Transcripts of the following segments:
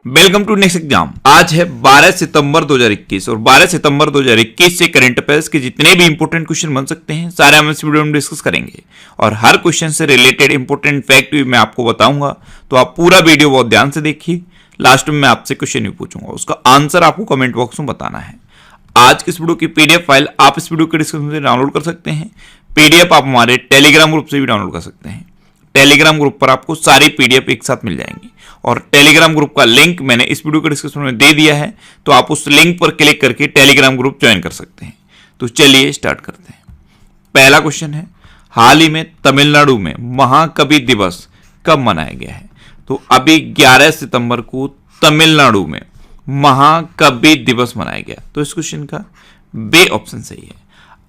Welcome to next exam. आज है 12 सितंबर 2021 और 12 सितंबर 2021 से करंट अफेयर्स के जितने भी इंपॉर्टेंट क्वेश्चन बन सकते हैं सारे हम इस वीडियो में डिस्कस करेंगे और हर क्वेश्चन से रिलेटेड इंपॉर्टेंट फैक्ट भी मैं आपको बताऊंगा, तो आप पूरा वीडियो बहुत ध्यान से देखिए। लास्ट में मैं आपसे क्वेश्चन भी पूछूंगा, उसका आंसर आपको कमेंट बॉक्स में बताना है। आज की इस वीडियो की पीडीएफ फाइल आप इस वीडियो के डिस्क्रिप्शन से डाउनलोड कर सकते हैं। पीडीएफ आप हमारे टेलीग्राम ग्रुप से भी डाउनलोड कर सकते हैं। टेलीग्राम ग्रुप पर आपको सारी पीडीएफ एक साथ मिल जाएंगी और टेलीग्राम ग्रुप का लिंक मैंने इस वीडियो के डिस्क्रिप्शन में दे दिया है, तो आप उस लिंक पर क्लिक करके टेलीग्राम ग्रुप ज्वाइन कर सकते हैं। तो चलिए स्टार्ट करते हैं। पहला क्वेश्चन है, हाल ही में तमिलनाडु में महाकवि दिवस कब मनाया गया है? तो अभी 11 सितंबर को तमिलनाडु में महाकवि दिवस मनाया गया। तो इस क्वेश्चन का बी ऑप्शन सही है।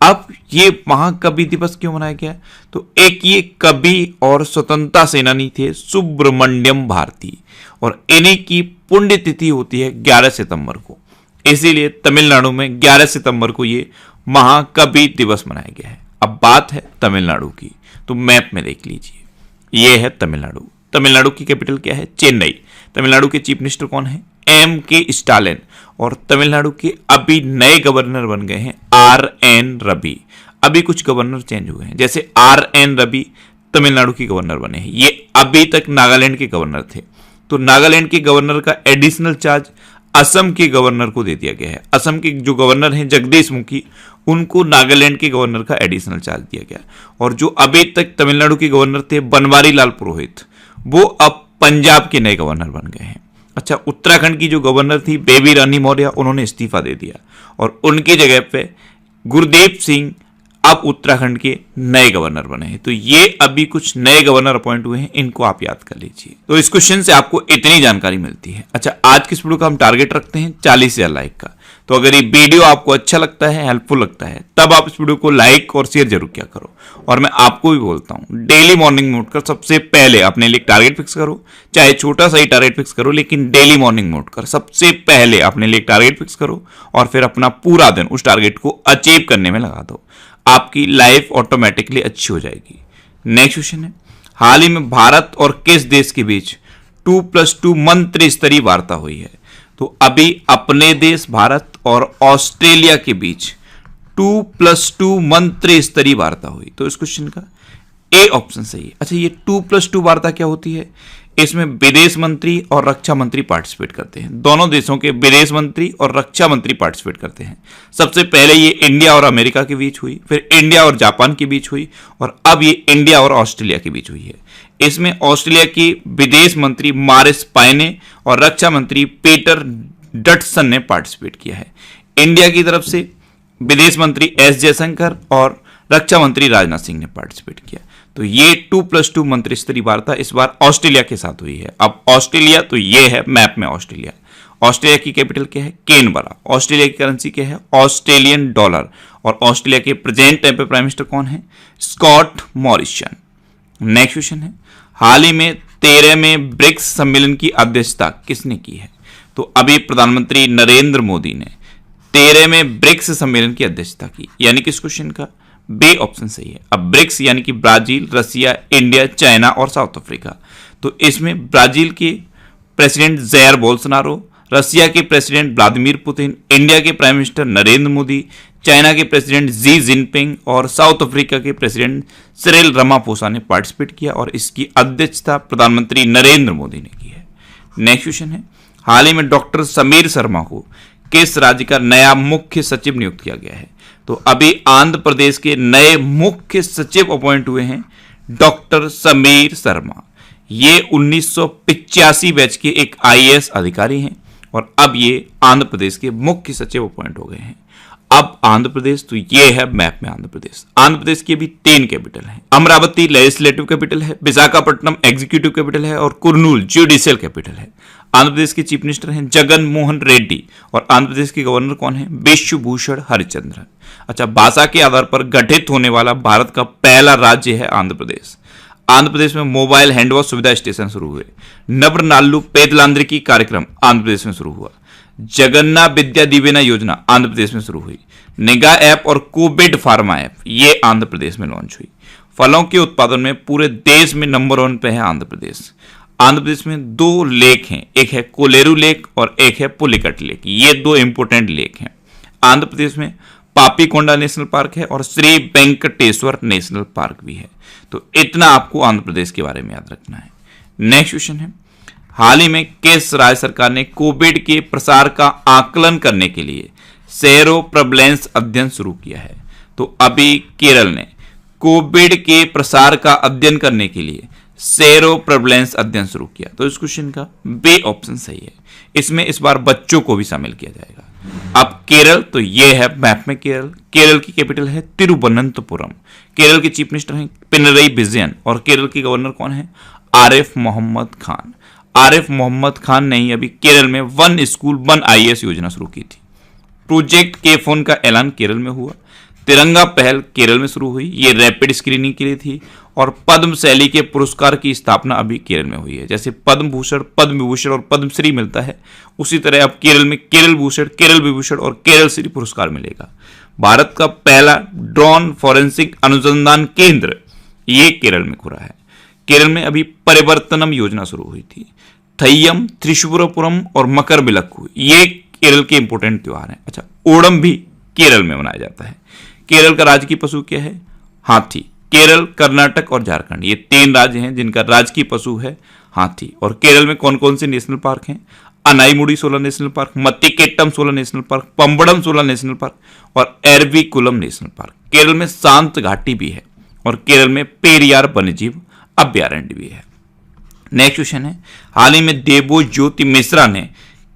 अब ये महाकवि दिवस क्यों मनाया गया? तो एक ये कवि और स्वतंत्रता सेनानी थे सुब्रमण्यम भारती, और इन्हीं की पुण्यतिथि होती है 11 सितंबर को, इसीलिए तमिलनाडु में 11 सितंबर को ये महाकवि दिवस मनाया गया है। अब बात है तमिलनाडु की, तो मैप में देख लीजिए, ये है तमिलनाडु। तमिलनाडु की कैपिटल क्या है? चेन्नई। तमिलनाडु के चीफ मिनिस्टर कौन है? M.K. स्टालिन। और तमिलनाडु के अभी नए गवर्नर बन गए हैं R.N. रवि। अभी कुछ गवर्नर चेंज हुए हैं, जैसे R.N. रवि तमिलनाडु के गवर्नर बने हैं। ये अभी तक नागालैंड के गवर्नर थे, तो नागालैंड के गवर्नर का एडिशनल चार्ज असम के गवर्नर को दे दिया गया है। असम के जो गवर्नर हैं जगदीश मुखी, उनको नागालैंड के गवर्नर का एडिशनल चार्ज दिया गया। और जो अभी तक तमिलनाडु के गवर्नर थे बनवारी लाल पुरोहित, वो अब पंजाब के नए गवर्नर बन गए हैं। अच्छा, उत्तराखंड की जो गवर्नर थी बेबी रानी मौर्य, उन्होंने इस्तीफा दे दिया और उनकी जगह पे गुरदीप सिंह अब उत्तराखंड के नए गवर्नर बने हैं। तो ये अभी कुछ नए गवर्नर अपॉइंट हुए हैं, इनको आप याद कर लीजिए। तो इस क्वेश्चन से आपको इतनी जानकारी मिलती है। अच्छा, आज की इस वीडियो का हम टारगेट रखते हैं 40,000 लाइक का। तो अगर ये वीडियो आपको अच्छा लगता है, हेल्पफुल लगता है, तब आप इस वीडियो को लाइक और शेयर जरूर किया करो। और मैं आपको भी बोलता हूं, डेली मॉर्निंग में उठकर सबसे पहले अपने लिए टारगेट फिक्स करो, चाहे छोटा सा ही टारगेट फिक्स करो, लेकिन डेली मॉर्निंग में उठकर सबसे पहले अपने लिए टारगेट फिक्स करो और फिर अपना पूरा दिन उस टारगेट को अचीव करने में लगा दो। आपकी लाइफ ऑटोमेटिकली अच्छी हो जाएगी। नेक्स्ट क्वेश्चन है, हाल ही में भारत और किस देश के बीच 2+2 मंत्री स्तरीय वार्ता हुई है? तो अभी अपने देश भारत और ऑस्ट्रेलिया के बीच 2+2 मंत्री स्तरीय वार्ता हुई। तो इस क्वेश्चन का ए ऑप्शन सही है। अच्छा, ये 2+2 वार्ता क्या होती है? इसमें विदेश मंत्री और रक्षा मंत्री पार्टिसिपेट करते हैं। दोनों देशों के विदेश मंत्री और रक्षा मंत्री पार्टिसिपेट करते हैं। सबसे पहले ये इंडिया और अमेरिका के बीच हुई, फिर इंडिया और जापान के बीच हुई, और अब ये इंडिया और ऑस्ट्रेलिया के बीच हुई है। इसमें ऑस्ट्रेलिया की विदेश मंत्री मारिस पायने और रक्षा मंत्री पीटर डटसन ने पार्टिसिपेट किया है। इंडिया की तरफ से विदेश मंत्री एस जयशंकर और रक्षा मंत्री राजनाथ सिंह ने पार्टिसिपेट किया। तो ये 2+2 मंत्री स्तरीय वार्ता इस बार ऑस्ट्रेलिया के साथ हुई है। अब ऑस्ट्रेलिया, तो ये है मैप में ऑस्ट्रेलिया। ऑस्ट्रेलिया की कैपिटल क्या है? कैनबरा। ऑस्ट्रेलिया की करेंसी क्या है? Australian dollar. और ऑस्ट्रेलिया के प्रेजेंट टाइम पे प्राइम मिनिस्टर कौन है? Scott Morrison. नेक्स्ट क्वेश्चन है, हाल ही में 13वें ब्रिक्स सम्मेलन की अध्यक्षता किसने की है? तो अभी प्रधानमंत्री नरेंद्र मोदी ने 13वें ब्रिक्स सम्मेलन की अध्यक्षता की, यानी कि इस क्वेश्चन का बी ऑप्शन सही है। अब ब्रिक्स यानी कि ब्राजील, रसिया, इंडिया, चाइना और साउथ अफ्रीका। तो इसमें ब्राजील के प्रेसिडेंट जैर बोल्सोनारो, रसिया के प्रेसिडेंट व्लादिमीर पुतिन, इंडिया के prime minister Narendra Modi, China के प्रेसिडेंट जी जिनपिंग और साउथ अफ्रीका के प्रेसिडेंट सिरिल रामाफोसा ने पार्टिसिपेट किया और इसकी अध्यक्षता प्रधानमंत्री नरेंद्र मोदी ने की है। नेक्स्ट क्वेश्चन है, हाल ही में डॉक्टर समीर शर्मा को किस राज्य का नया मुख्य सचिव नियुक्त किया गया है? तो अभी आंध्र प्रदेश के नए मुख्य सचिव अपॉइंट हुए हैं डॉक्टर समीर शर्मा। ये 1985 बैच के एक IAS अधिकारी हैं और अब ये आंध्र प्रदेश के मुख्य सचिव अपॉइंट हो गए हैं। अब आंध्र प्रदेश, तो ये है मैप में आंध्र प्रदेश। आंध्र प्रदेश की अभी 3 कैपिटल है। अमरावती लेजिस्लेटिव कैपिटल है, विशाखापट्टनम एग्जीक्यूटिव कैपिटल है और कुर्नूल जुडिशियल कैपिटल है। आंध्र प्रदेश के चीफ मिनिस्टर हैं जगन मोहन रेड्डी और आंध्र प्रदेश के गवर्नर कौन है? विश्वभूषण हरिचंद्रन। अच्छा, भाषा के आधार पर गठित होने वाला भारत का पहला राज्य है आंध्र प्रदेश। आंध्र प्रदेश में मोबाइल हैंडवॉश सुविधा स्टेशन शुरू हुए। नवरनालू पेदलांद्रिकी कार्यक्रम आंध्र प्रदेश में शुरू हुआ। जगन्ना विद्या दिवेना योजना आंध्र प्रदेश में शुरू हुई। निगाह ऐप और कोविड फार्मा ऐप ये आंध्र प्रदेश में लॉन्च हुई। फलों के उत्पादन में पूरे देश में नंबर 1 पे है आंध्र प्रदेश। आंध्र प्रदेश में 2 लेक हैं, एक है कोलेरू लेक और एक है पुलिकट लेक। ये 2 इंपोर्टेंट लेक हैं। आंध्र प्रदेश में पापीकोंडा नेशनल पार्क है और श्री वेंकटेश्वर नेशनल पार्क भी है। तो इतना आपको आंध्र प्रदेश के बारे में याद रखना है। नेक्स्ट क्वेश्चन है, हाल ही में किस राज्य सरकार ने कोविड के प्रसार का आकलन करने के लिए सेरो प्रेवलेंस अध्ययन शुरू किया है? तो अभी केरल ने कोविड के प्रसार का अध्ययन करने के लिए सेरो प्रेवलेंस अध्ययन शुरू किया। तो इस क्वेश्चन का बी ऑप्शन सही है। इसमें इस बार बच्चों को भी शामिल किया जाएगा। अब केरल, तो ये है मैप में केरल। केरल की कैपिटल है तिरुवनंतपुरम। केरल के चीफ मिनिस्टर हैं पिनरई विजयन और केरल के गवर्नर कौन है? आरिफ मोहम्मद खान। आरिफ मोहम्मद खान ने ही अभी केरल में 1 स्कूल 1 IAS योजना शुरू की थी। प्रोजेक्ट के फोन का ऐलान केरल में हुआ। तिरंगा पहल केरल में शुरू हुई, ये रैपिड स्क्रीनिंग के लिए थी। और पद्म शैली के पुरस्कार की स्थापना अभी केरल में हुई है। जैसे पद्म भूषण, पद्म विभूषण और पद्मश्री मिलता है, उसी तरह अब केरल में केरल भूषण, केरल विभूषण और केरल श्री पुरस्कार मिलेगा। भारत का पहला ड्रोन फॉरेंसिक अनुसंधान केंद्र ये केरल में खुला है। केरल में अभी परिवर्तनम योजना शुरू हुई थी। थय्यम, त्रिशूरपुरम और मकरविलक्कू ये केरल के इंपोर्टेंट त्योहार हैं। अच्छा, ओणम भी केरल में मनाया जाता है। केरल का राजकीय पशु क्या है? हाथी। केरल, कर्नाटक और झारखंड ये 3 राज्य हैं जिनका राजकीय पशु है हाथी। और केरल में कौन कौन से नेशनल पार्क हैं? Anamudi 16 national park, Mathikettan 16 national park, Pambadum 16 national park और एरविकुलम नेशनल पार्क। केरल में शांत घाटी भी है और केरल में पेरियार वन्यजीव अभ्यारण्य भी है। नेक्स्ट क्वेश्चन है, हाल ही में देबोज्योति मिश्रा ने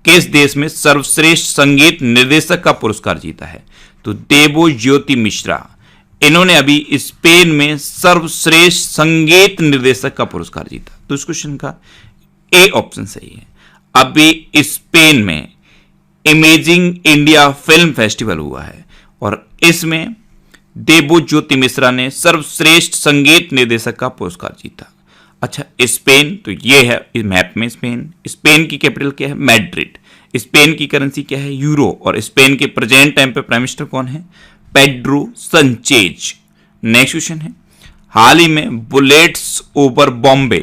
किस देश में सर्वश्रेष्ठ संगीत निर्देशक का पुरस्कार जीता है? तो देबोज्योति मिश्रा, इन्होंने अभी स्पेन में सर्वश्रेष्ठ संगीत निर्देशक का पुरस्कार जीता। तो इस क्वेश्चन का ए ऑप्शन सही है। अभी स्पेन में इमेजिंग इंडिया फिल्म फेस्टिवल हुआ है और इसमें देबोज्योति मिश्रा ने सर्वश्रेष्ठ संगीत निर्देशक का पुरस्कार जीता। अच्छा, स्पेन, तो ये है मैप में स्पेन। स्पेन की कैपिटल क्या है? मैड्रिड। स्पेन की करेंसी क्या है? यूरो। और स्पेन के प्रेजेंट टाइम पे प्राइम मिनिस्टर कौन है? पेड्रो संचेज। नेक्स्ट क्वेश्चन है, हाल ही में bullets over Bombay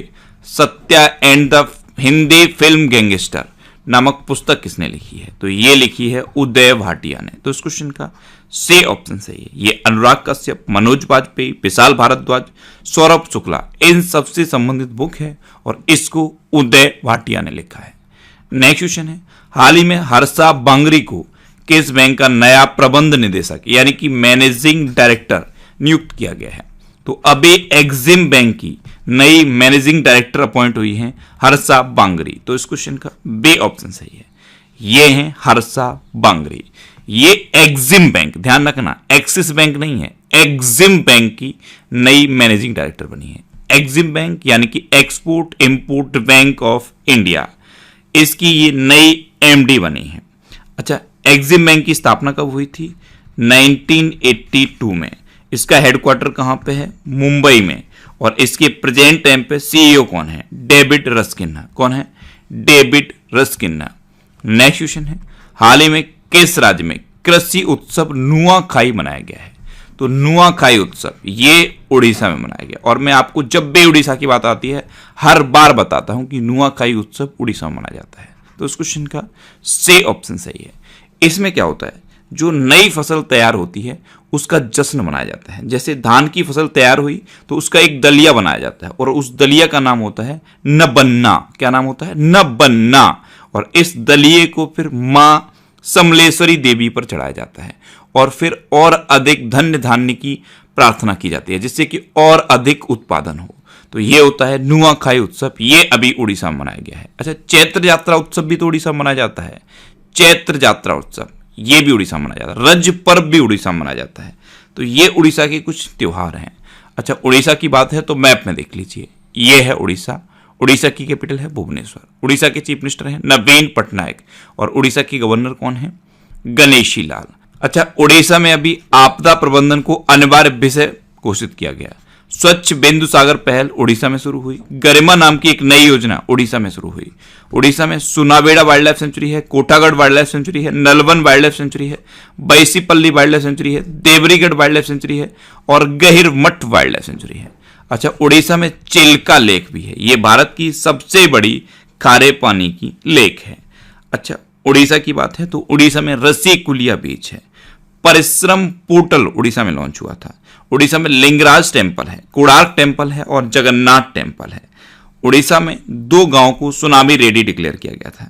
Satya and the Hindi film gangster नामक पुस्तक किसने लिखी है? तो ये लिखी है उदय भाटिया ने। तो इस क्वेश्चन का सी ऑप्शन सही है। ये अनुराग कश्यप, मनोज बाजपेयी, विशाल भारद्वाज, सौरभ शुक्ला इन सबसे संबंधित बुक है और इसको उदय भाटिया ने लिखा है। नेक्स्ट क्वेश्चन है, हाल ही में हर्षा बांगरी को किस बैंक का नया प्रबंध निदेशक यानी कि मैनेजिंग डायरेक्टर नियुक्त किया गया है? तो अभी एक्सिम बैंक की नई मैनेजिंग डायरेक्टर अपॉइंट हुई है हर्षा बांगरी। तो इस क्वेश्चन का बी ऑप्शन सही है। ये है हर्षा बांगरी। ये एक्सिम बैंक, ध्यान रखना एक्सिस बैंक नहीं है, एक्सिम बैंक की नई मैनेजिंग डायरेक्टर बनी है। एक्सिम बैंक यानी कि export import bank of India, इसकी ये नई MD बनी है। अच्छा, एक्सिम बैंक की स्थापना कब हुई थी? 1982 में। इसका हेडक्वार्टर कहां पे है? मुंबई में। और इसके प्रेजेंट टाइम पे CEO कौन है? डेविड रस्किन्हा। कौन है? डेविड रस्किन्हा। नेक्स्ट क्वेश्चन है, हाल ही में किस राज्य में कृषि उत्सव नुआखाई मनाया गया है? तो नुआखाई उत्सव ये उड़ीसा में मनाया गया। और मैं आपको जब भी उड़ीसा की बात आती है हर बार बताता हूं कि नुआखाई उत्सव उड़ीसा में मनाया जाता है। तो इस क्वेश्चन का सी ऑप्शन सही है। इसमें क्या होता है, जो नई फसल तैयार होती है उसका जश्न मनाया जाता है। जैसे धान की फसल तैयार हुई तो उसका एक दलिया बनाया जाता है और उस दलिया का नाम होता है नबन्ना। क्या नाम होता है? नबन्ना। और इस दलिये को फिर मां समलेश्वरी देवी पर चढ़ाया जाता है और फिर और अधिक धन्य धान्य की प्रार्थना की जाती है जिससे कि और अधिक उत्पादन हो। तो ये होता है नुआखाई उत्सव, ये अभी उड़ीसा में मनाया गया है। अच्छा, चैत्र यात्रा उत्सव भी तो उड़ीसा में मनाया जाता है। चैत्र यात्रा उत्सव ये भी उड़ीसा में मनाया जाता है। रज पर्व भी उड़ीसा में मनाया जाता है। तो ये उड़ीसा के कुछ त्योहार हैं। अच्छा, उड़ीसा की बात है तो मैप में देख लीजिए, ये है उड़ीसा। उड़ीसा की कैपिटल है भुवनेश्वर। उड़ीसा के चीफ मिनिस्टर हैं नवीन पटनायक और उड़ीसा की गवर्नर कौन है? गणेशी लाल। अच्छा, उड़ीसा में अभी आपदा प्रबंधन को अनिवार्य विषय घोषित किया गया। स्वच्छ बिंदु सागर पहल उड़ीसा में शुरू हुई। गरिमा नाम की एक नई योजना उड़ीसा में शुरू हुई। उड़ीसा में सुनाबेड़ा वाइल्ड लाइफ सेंचुरी है, कोटागढ़ वाइल्ड लाइफ सेंचुरी है, नलवन वाइल्ड लाइफ सेंचुरी है, बैसीपल्ली वाइल्ड लाइफ सेंचुरी है, देवरीगढ़ वाइल्ड लाइफ सेंचुरी है और गहिरमठ वाइल्ड लाइफ सेंचुरी है। अच्छा, उड़ीसा में चिल्का लेक भी है, ये भारत की सबसे बड़ी खारे पानी की लेक है। अच्छा, उड़ीसा की बात है तो उड़ीसा में रसीकुलिया बीच है। परिश्रम पोर्टल उड़ीसा में लॉन्च हुआ था। उड़ीसा में लिंगराज टेम्पल है, कोणार्क टेम्पल है और जगन्नाथ टेम्पल है। उड़ीसा में 2 गांव को सुनामी रेडी डिक्लेयर किया गया था।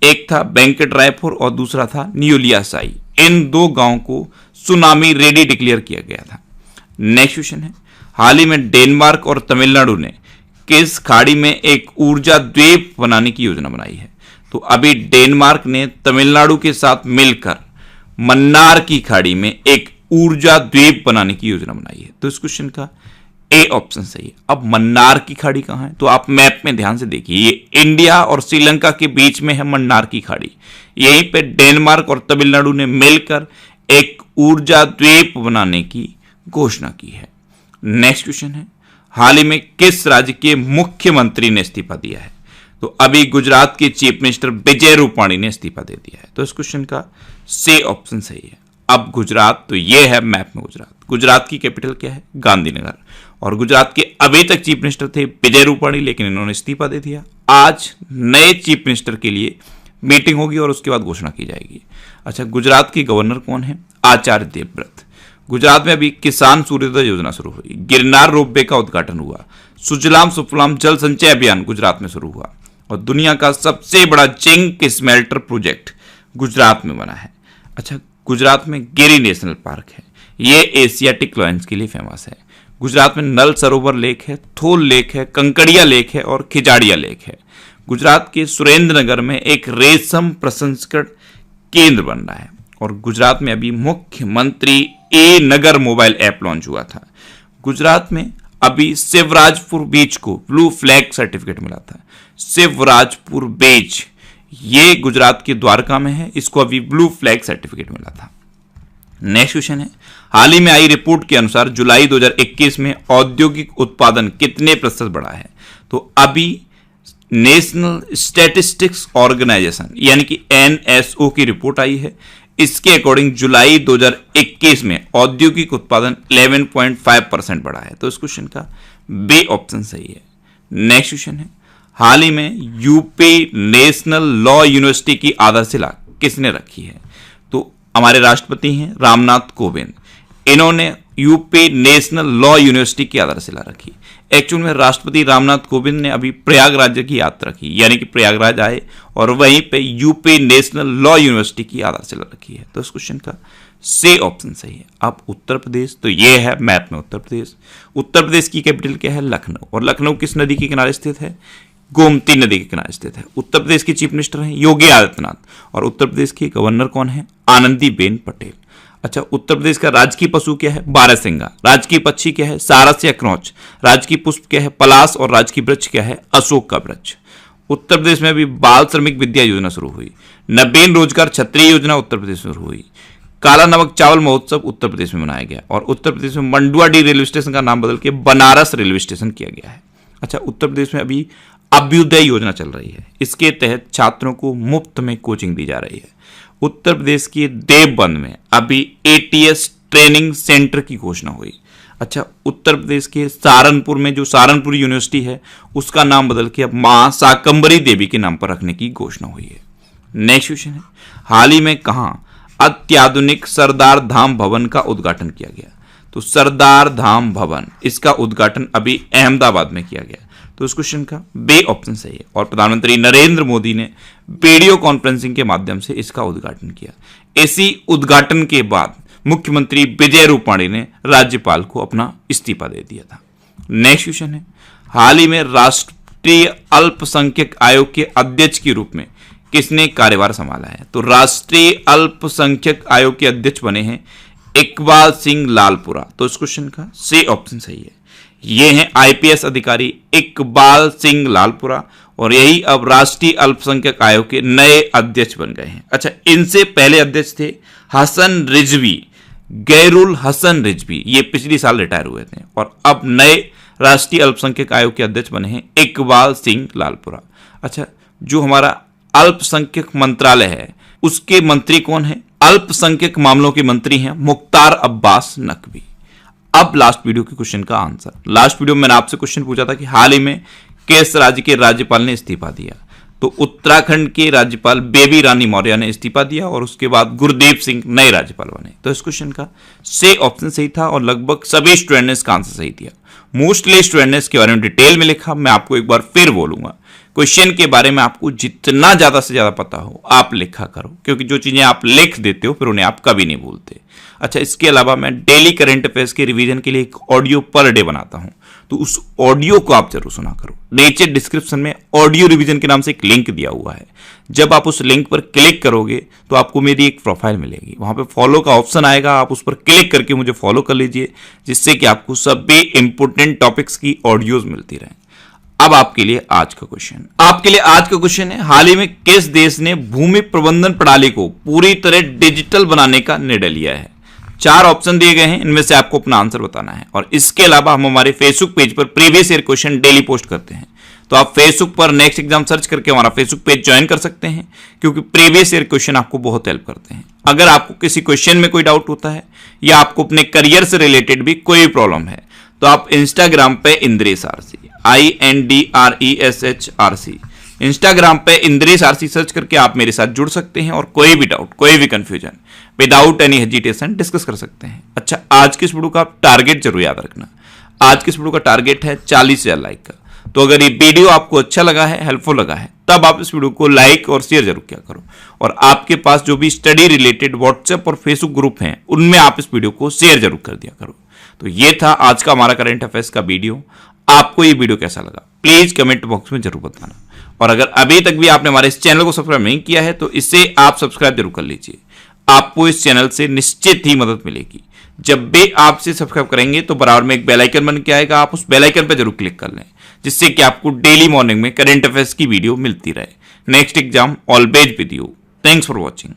एक था वेंकट रायपुर और दूसरा था न्यूलिया साई। इन 2 गांव को सुनामी रेडी डिक्लेयर किया गया था। नेक्स्ट क्वेश्चन है, हाल ही में डेनमार्क और तमिलनाडु ने किस खाड़ी में एक ऊर्जा द्वीप बनाने की योजना बनाई है? तो अभी डेनमार्क ने तमिलनाडु के साथ मिलकर मन्नार की खाड़ी में एक ऊर्जा द्वीप बनाने की योजना बनाई है। तो इस क्वेश्चन का ए ऑप्शन सही है। अब मन्नार की खाड़ी कहां है? तो आप मैप में ध्यान से देखिए, ये इंडिया और श्रीलंका के बीच में है मन्नार की खाड़ी। यहीं पे डेनमार्क और तमिलनाडु ने मिलकर एक ऊर्जा द्वीप बनाने की घोषणा की है। नेक्स्ट क्वेश्चन है, हाल ही में किस राज्य के मुख्यमंत्री ने इस्तीफा दिया है? तो अभी गुजरात के चीफ मिनिस्टर विजय रूपाणी ने इस्तीफा दे दिया है। तो इस क्वेश्चन का सी ऑप्शन सही है। अब गुजरात, तो ये है मैप में गुजरात। गुजरात की कैपिटल क्या है? गांधीनगर। और गुजरात के अभी तक चीफ मिनिस्टर थे विजय रूपाणी, लेकिन इन्होंने इस्तीफा दे दिया। आज नए चीफ मिनिस्टर के लिए मीटिंग होगी और उसके बाद घोषणा की जाएगी। अच्छा, गुजरात के गवर्नर कौन है? आचार्य देवव्रत। गुजरात में अभी किसान सूर्योदय योजना शुरू हुई, गिरनार रोपवे का उद्घाटन हुआ, सुजलाम सुफलाम जल संचय अभियान गुजरात में शुरू हुआ और दुनिया का सबसे बड़ा जिंक स्मेल्टर प्रोजेक्ट गुजरात में बना है। अच्छा, गुजरात में गिरी नेशनल पार्क है, ये एशियाटिक लायंस के लिए फेमस है। गुजरात में नल सरोवर लेक है, थोल लेक है, कंकड़िया लेक है और खिजाड़िया लेक है। गुजरात के सुरेंद्रनगर में एक रेशम प्रसंस्करण केंद्र बन रहा है और गुजरात में अभी मुख्यमंत्री ए नगर मोबाइल ऐप लॉन्च हुआ था। गुजरात में अभी शिवराजपुर बीच को ब्लू फ्लैग सर्टिफिकेट मिला था। शिवराजपुर बीच ये गुजरात के द्वारका में है, इसको अभी ब्लू फ्लैग सर्टिफिकेट मिला था। नेक्स्ट क्वेश्चन है, हाल ही में आई रिपोर्ट के अनुसार जुलाई 2021 में औद्योगिक उत्पादन कितने प्रतिशत बढ़ा है? तो अभी नेशनल स्टैटिस्टिक्स ऑर्गेनाइजेशन यानी कि एनएसओ की रिपोर्ट आई है। इसके अकॉर्डिंग जुलाई 2021 में औद्योगिक उत्पादन 11.5% बढ़ा है। तो इस क्वेश्चन का बी ऑप्शन सही है। नेक्स्ट क्वेश्चन है, हाल ही में यूपी नेशनल लॉ यूनिवर्सिटी की आधारशिला किसने रखी है? तो हमारे राष्ट्रपति हैं रामनाथ कोविंद, इन्होंने यूपी नेशनल लॉ यूनिवर्सिटी की आधारशिला रखी। एक्चुअल में राष्ट्रपति रामनाथ कोविंद ने अभी प्रयागराज की यात्रा की, यानी कि प्रयागराज आए और वहीं पे यूपी नेशनल लॉ यूनिवर्सिटी की आधारशिला रखी है। तो इस क्वेश्चन का सी ऑप्शन सही है। अब उत्तर प्रदेश, तो ये है मैप में उत्तर प्रदेश। उत्तर प्रदेश की कैपिटल क्या है? लखनऊ। और लखनऊ किस नदी के किनारे स्थित है? गोमती नदी के किनारे स्थित है। उत्तर प्रदेश के चीफ मिनिस्टर हैं योगी आदित्यनाथ और उत्तर प्रदेश के गवर्नर कौन है? आनंदीबेन पटेल। अच्छा, उत्तर प्रदेश का राजकीय पशु क्या है? बारहसिंगा। राजकीय पक्षी क्या है? सारस या क्रोच। राजकीय पुष्प क्या है? पलाश। और राजकीय वृक्ष क्या है? अशोक का वृक्ष। उत्तर प्रदेश में अभी बाल श्रमिक विद्या योजना शुरू हुई। नवीन रोजगार छतरी योजना उत्तर प्रदेश में शुरू हुई। काला नमक चावल महोत्सव उत्तर प्रदेश में मनाया गया और उत्तर प्रदेश में मंडुआडीह रेलवे स्टेशन का नाम बदल के बनारस रेलवे स्टेशन किया गया है। अच्छा, उत्तर प्रदेश में अभी अभ्युदय योजना चल रही है, इसके तहत छात्रों को मुफ्त में कोचिंग दी जा रही है। उत्तर प्रदेश के देवबंद में अभी एटीएस ट्रेनिंग सेंटर की घोषणा हुई। अच्छा, उत्तर प्रदेश के सहारनपुर में जो सहारनपुर यूनिवर्सिटी है उसका नाम बदल के अब मां शाकंभरी देवी के नाम पर रखने की घोषणा हुई है। नेक्स्ट क्वेश्चन है, हाल ही में कहां अत्याधुनिक सरदार धाम भवन का उद्घाटन किया गया? तो सरदार धाम भवन, इसका उद्घाटन अभी अहमदाबाद में किया गया। तो इस क्वेश्चन का बी ऑप्शन सही है और प्रधानमंत्री नरेंद्र मोदी ने वीडियो कॉन्फ्रेंसिंग के माध्यम से इसका उद्घाटन किया। इसी उद्घाटन के बाद मुख्यमंत्री विजय रूपाणी ने राज्यपाल को अपना इस्तीफा दे दिया था। नेक्स्ट क्वेश्चन है, हाल ही में राष्ट्रीय अल्पसंख्यक आयोग के अध्यक्ष के रूप में किसने कार्यभार संभाला है? तो राष्ट्रीय अल्पसंख्यक आयोग के अध्यक्ष बने हैं इकबाल सिंह लालपुरा। तो इस क्वेश्चन का सी ऑप्शन सही है। ये हैं आईपीएस अधिकारी इकबाल सिंह लालपुरा और यही अब राष्ट्रीय अल्पसंख्यक आयोग के नए अध्यक्ष बन गए हैं। अच्छा, इनसे पहले अध्यक्ष थे हसन रिजवी, गैरुल हसन रिजवी, ये पिछले साल रिटायर हुए थे और अब नए राष्ट्रीय अल्पसंख्यक आयोग के अध्यक्ष बने हैं इकबाल सिंह लालपुरा। अच्छा, जो हमारा अल्पसंख्यक मंत्रालय है उसके मंत्री कौन है? अल्पसंख्यक मामलों के मंत्री हैं मुख्तार अब्बास नकवी। अब लास्ट वीडियो के क्वेश्चन का आंसर। लास्ट वीडियो में मैंने आपसे क्वेश्चन पूछा था कि हाल ही में किस राज्य के राज्यपाल ने इस्तीफा दिया, तो उत्तराखंड के राज्यपाल बेबी रानी मौर्य ने इस्तीफा दिया और उसके बाद गुरदीप सिंह नए राज्यपाल बने। तो इस क्वेश्चन का से ऑप्शन सही था और लगभग सभी स्टूडेंट ने इसका आंसर सही दिया। मोस्टली स्टूडेंट ने इसके बारे में डिटेल में लिखा। मैं आपको एक बार फिर बोलूंगा, क्वेश्चन के बारे में आपको जितना ज्यादा से ज्यादा पता हो आप लिखा करो, क्योंकि जो चीजें आप लिख देते हो फिर उन्हें आप कभी नहीं भूलते। अच्छा, इसके अलावा मैं डेली करंट अफेयर्स के रिवीजन के लिए एक ऑडियो पर डे बनाता हूं, तो उस ऑडियो को आप जरूर सुना करो। नीचे डिस्क्रिप्शन में ऑडियो रिवीजन के नाम से एक लिंक दिया हुआ है। जब आप उस लिंक पर क्लिक करोगे तो आपको मेरी एक प्रोफाइल मिलेगी, वहां पे फॉलो का ऑप्शन आएगा, आप उस पर क्लिक करके मुझे फॉलो कर लीजिए, जिससे कि आपको सभी इंपोर्टेंट टॉपिक्स की ऑडियोज मिलती रहे। अब आपके लिए आज का क्वेश्चन है, हाल ही में किस देश ने भूमि प्रबंधन प्रणाली को पूरी तरह डिजिटल बनाने का निर्णय लिया है? 4 ऑप्शन दिए गए हैं, इनमें से आपको अपना आंसर बताना है। और इसके अलावा हम हमारे फेसबुक पेज पर previous year question daily post करते हैं, तो आप फेसबुक पर नेक्स्ट एग्जाम सर्च करके हमारा फेसबुक पेज ज्वाइन कर सकते हैं, क्योंकि प्रीवियस ईयर क्वेश्चन आपको बहुत हेल्प करते हैं। अगर आपको किसी क्वेश्चन में कोई डाउट होता है या आपको अपने करियर से रिलेटेड भी कोई प्रॉब्लम है, तो आप इंस्टाग्राम पे इंद्रेश आरसी INDRESHRC इंस्टाग्राम पे इंद्रेश आरसी सर्च करके आप मेरे साथ जुड़ सकते हैं और कोई भी डाउट, कोई भी confusion without any hesitation discuss कर सकते हैं। अच्छा, आज के इस वीडियो का टारगेट जरूर याद रखना। आज के इस वीडियो का टारगेट है 40,000 लाइक का। तो अगर ये वीडियो आपको अच्छा लगा है, हेल्पफुल लगा है, तब आप इस वीडियो को लाइक और शेयर जरूर किया करो। और आपके पास जो भी स्टडी रिलेटेड व्हाट्सएप और फेसबुक ग्रुप हैं, उनमें आप इस वीडियो को शेयर जरूर कर दिया करो। तो ये था आज का हमारा करंट अफेयर्स का वीडियो। आपको ये वीडियो कैसा लगा प्लीज कमेंट बॉक्स में जरूर बताना। और अगर अभी तक भी आपने हमारे इस चैनल को सब्सक्राइब नहीं किया है, तो इसे आप सब्सक्राइब जरूर कर लीजिए। आपको इस चैनल से निश्चित ही मदद मिलेगी। जब भी आप इसे सब्सक्राइब करेंगे तो बराबर में एक बेल आइकन बन के आएगा, आप उस बेल आइकन पर जरूर क्लिक कर लें, जिससे कि आपको डेली मॉर्निंग में करंट अफेयर्स की वीडियो मिलती रहे। Next exam always with you. Thanks for watching.